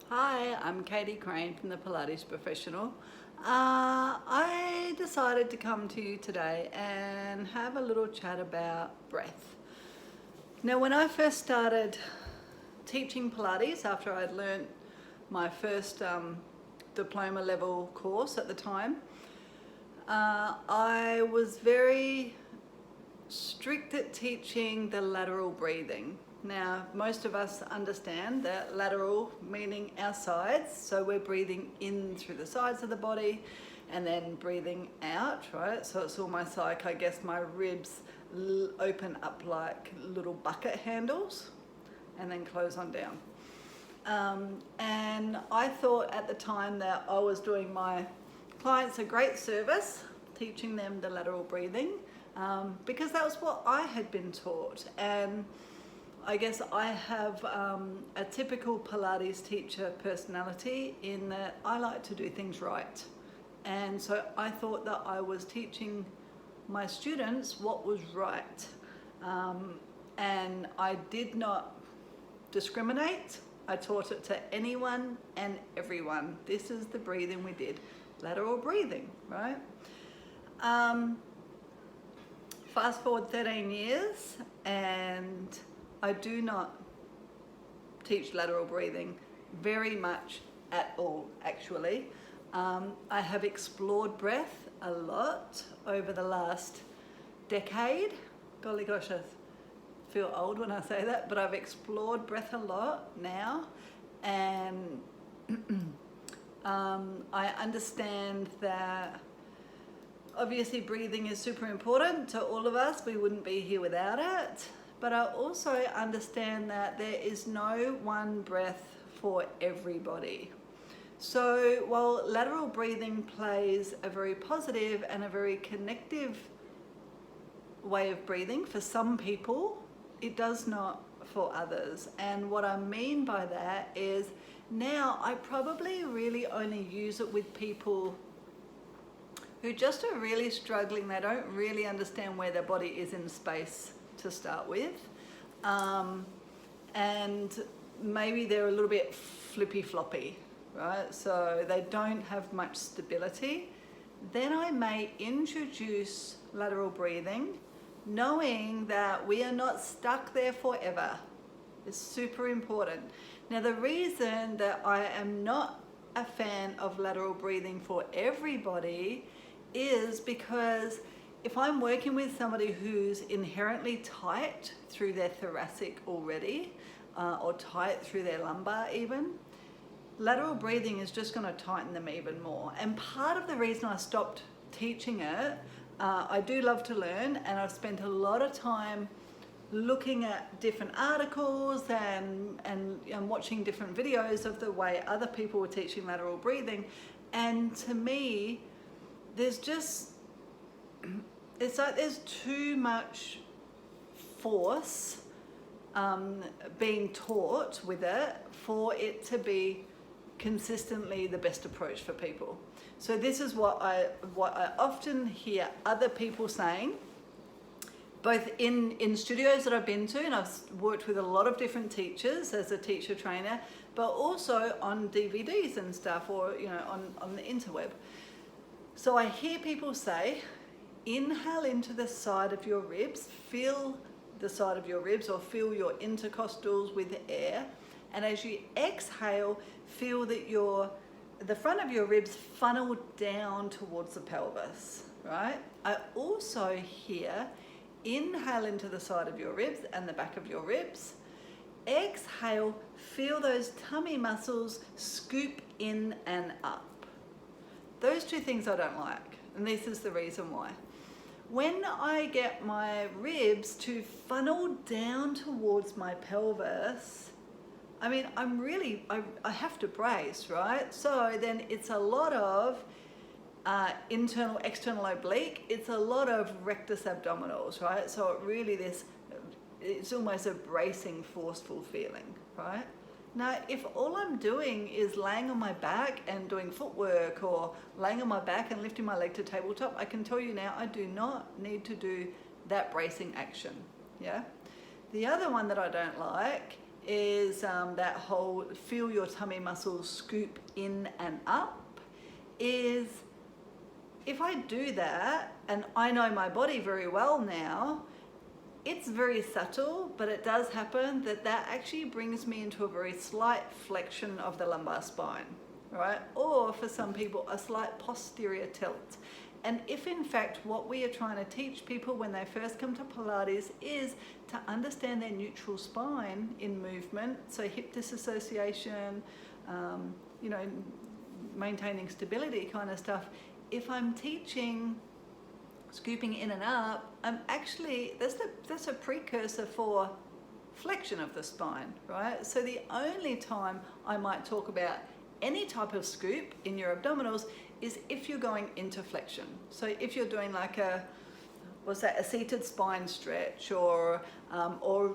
Hi, I'm Katie Crane from the Pilates Professional. I decided to come to you today and have a little chat about breath. Now, when I first started teaching Pilates after I'd learnt my first diploma level course at the time, I was very strict at teaching the lateral breathing. Now, most of us understand that lateral meaning our sides, so we're breathing in through the sides of the body and then breathing out, right? So it's almost like, I guess, my ribs open up like little bucket handles and then close on down. And I thought at the time that I was doing my clients a great service, teaching them the lateral breathing, because that was what I had been taught. And I guess I have a typical Pilates teacher personality in that I like to do things right. And so I thought that I was teaching my students what was right. And I did not discriminate. I taught it to anyone and everyone. This is the breathing we did. Lateral breathing, right? Fast forward 13 years and I do not teach lateral breathing very much at all, actually. I have explored breath a lot over the last decade. Golly gosh, I feel old when I say that, but I've explored breath a lot now, and I understand that obviously breathing is super important to all of us. We wouldn't be here without it. But I also understand that there is no one breath for everybody. So while lateral breathing plays a very positive and a very connective way of breathing for some people, it does not for others. And what I mean by that is now I probably really only use it with people who just are really struggling. They don't really understand where their body is in space to start with, and maybe they're a little bit flippy floppy, right? So they don't have much stability. Then I may introduce lateral breathing, knowing that we are not stuck there forever. It's super important. Now, the reason that I am not a fan of lateral breathing for everybody is because if I'm working with somebody who's inherently tight through their thoracic already, or tight through their lumbar even, lateral breathing is just going to tighten them even more. And part of the reason I stopped teaching it, I do love to learn, and I've spent a lot of time looking at different articles and watching different videos of the way other people were teaching lateral breathing. And to me, it's like there's too much force being taught with it for it to be consistently the best approach for people. So this is what I often hear other people saying, both in studios that I've been to, and I've worked with a lot of different teachers as a teacher trainer, but also on DVDs and stuff, or on the interweb. So I hear people say, inhale into the side of your ribs, feel the side of your ribs, or feel your intercostals with air. And as you exhale, feel that the front of your ribs funnel down towards the pelvis, right? I also hear, inhale into the side of your ribs and the back of your ribs. Exhale, feel those tummy muscles scoop in and up. Those two things I don't like, and this is the reason why. When I get my ribs to funnel down towards my pelvis, I mean, I have to brace, right? So then it's a lot of internal, external oblique. It's a lot of rectus abdominals, right? So it's almost a bracing, forceful feeling, right? Now, if all I'm doing is laying on my back and doing footwork, or laying on my back and lifting my leg to tabletop, I can tell you now I do not need to do that bracing action, yeah? The other one that I don't like is that whole feel your tummy muscles scoop in and up, is if I do that, and I know my body very well now, it's very subtle, but it does happen that actually brings me into a very slight flexion of the lumbar spine, right? Or for some people, a slight posterior tilt. And if in fact what we are trying to teach people when they first come to Pilates is to understand their neutral spine in movement, so hip disassociation, you know, maintaining stability kind of stuff, if I'm teaching scooping in and up, I'm actually, that's a precursor for flexion of the spine, right? So the only time I might talk about any type of scoop in your abdominals is if you're going into flexion. So if you're doing like a seated spine stretch, or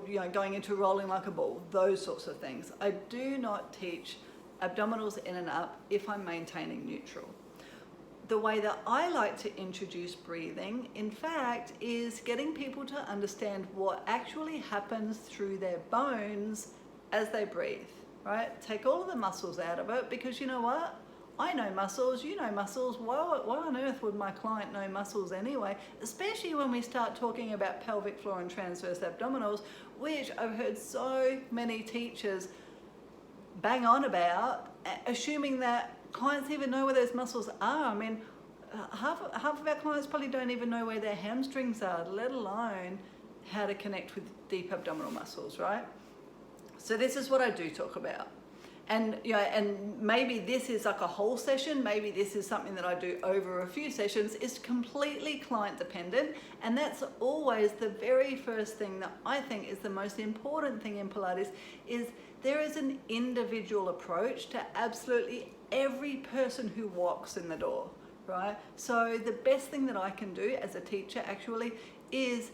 you know, going into rolling like a ball, those sorts of things. I do not teach abdominals in and up if I'm maintaining neutral. The way that I like to introduce breathing, in fact, is getting people to understand what actually happens through their bones as they breathe, right? Take all of the muscles out of it, because you know what? I know muscles, you know muscles. Why on earth would my client know muscles anyway? Especially when we start talking about pelvic floor and transverse abdominals, which I've heard so many teachers bang on about, assuming that clients even know where those muscles are. I mean, half of our clients probably don't even know where their hamstrings are, let alone how to connect with deep abdominal muscles, right? So this is what I do talk about. And you know, and maybe this is like a whole session, maybe this is something that I do over a few sessions. It's completely client dependent, and that's always the very first thing that I think is the most important thing in Pilates, is there is an individual approach to absolutely every person who walks in the door, right? So the best thing that I can do as a teacher actually is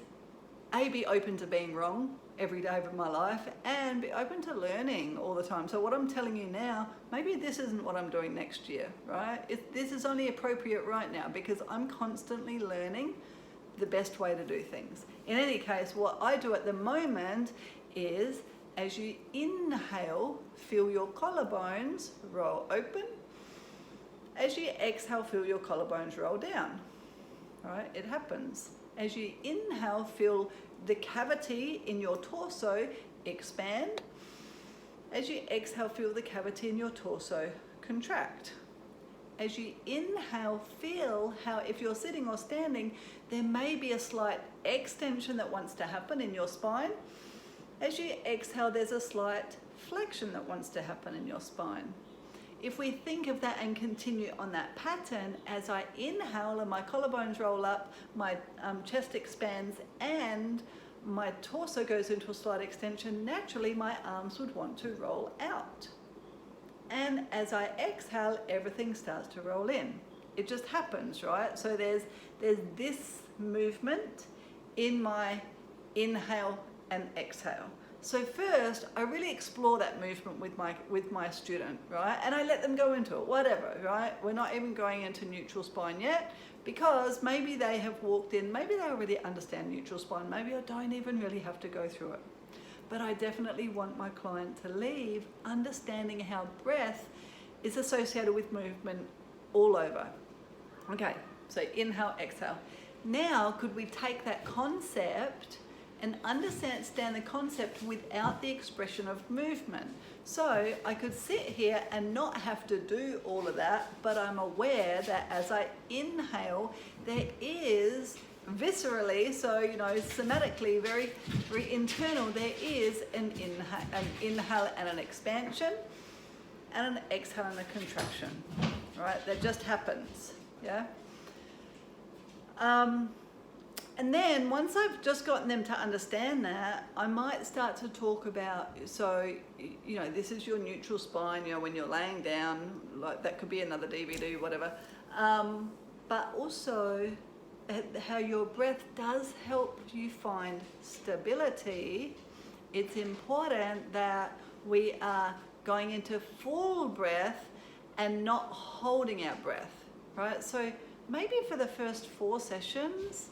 be open to being wrong every day of my life, and be open to learning all the time. So what I'm telling you now, maybe this isn't what I'm doing next year, right? This is only appropriate right now because I'm constantly learning the best way to do things. In any case, what I do at the moment is, as you inhale, feel your collarbones roll open. As you exhale, feel your collarbones roll down. All right, it happens. As you inhale, feel the cavity in your torso expand. As you exhale, feel the cavity in your torso contract. As you inhale, feel how, if you're sitting or standing, there may be a slight extension that wants to happen in your spine. As you exhale, there's a slight flexion that wants to happen in your spine. If we think of that and continue on that pattern, as I inhale and my collarbones roll up, my chest expands and my torso goes into a slight extension, naturally my arms would want to roll out. And as I exhale, everything starts to roll in. It just happens, right? So there's this movement in my inhale and exhale. So first, I really explore that movement with my student, right? And I let them go into it, whatever, right? We're not even going into neutral spine yet, because maybe they have walked in, maybe they already understand neutral spine, maybe I don't even really have to go through it. But I definitely want my client to leave understanding how breath is associated with movement all over. Okay, so inhale, exhale. Now, could we take that concept and understand the concept without the expression of movement? So I could sit here and not have to do all of that, but I'm aware that as I inhale, there is viscerally, so you know, somatically, very, very internal, there is an inhale and an expansion, and an exhale and a contraction, right? That just happens, yeah? And then once I've just gotten them to understand that, I might start to talk about, so, you know, this is your neutral spine, you know, when you're laying down, like that could be another DVD, whatever. But also how your breath does help you find stability. It's important that we are going into full breath and not holding our breath, right? So maybe for the first 4 sessions,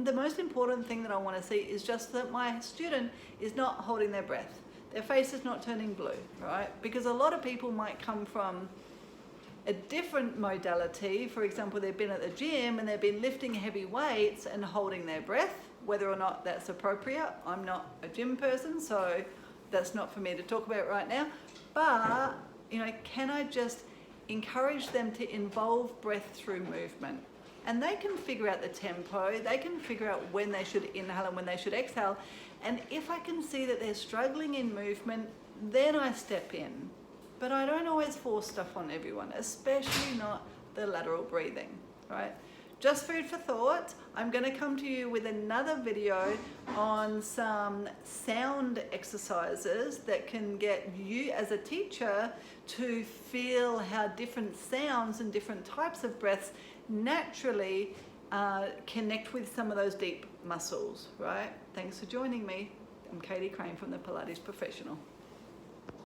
the most important thing that I want to see is just that my student is not holding their breath. their face is not turning blue, right? Because a lot of people might come from a different modality. For example, they've been at the gym and they've been lifting heavy weights and holding their breath, whether or not that's appropriate. I'm not a gym person, so that's not for me to talk about right now. But, can I just encourage them to involve breath through movement? And they can figure out the tempo, they can figure out when they should inhale and when they should exhale. And if I can see that they're struggling in movement, then I step in. But I don't always force stuff on everyone, especially not the lateral breathing, right? Just food for thought. I'm going to come to you with another video on some sound exercises that can get you as a teacher to feel how different sounds and different types of breaths naturally connect with some of those deep muscles, right? Thanks for joining me. I'm Katie Crane from the Pilates Professional.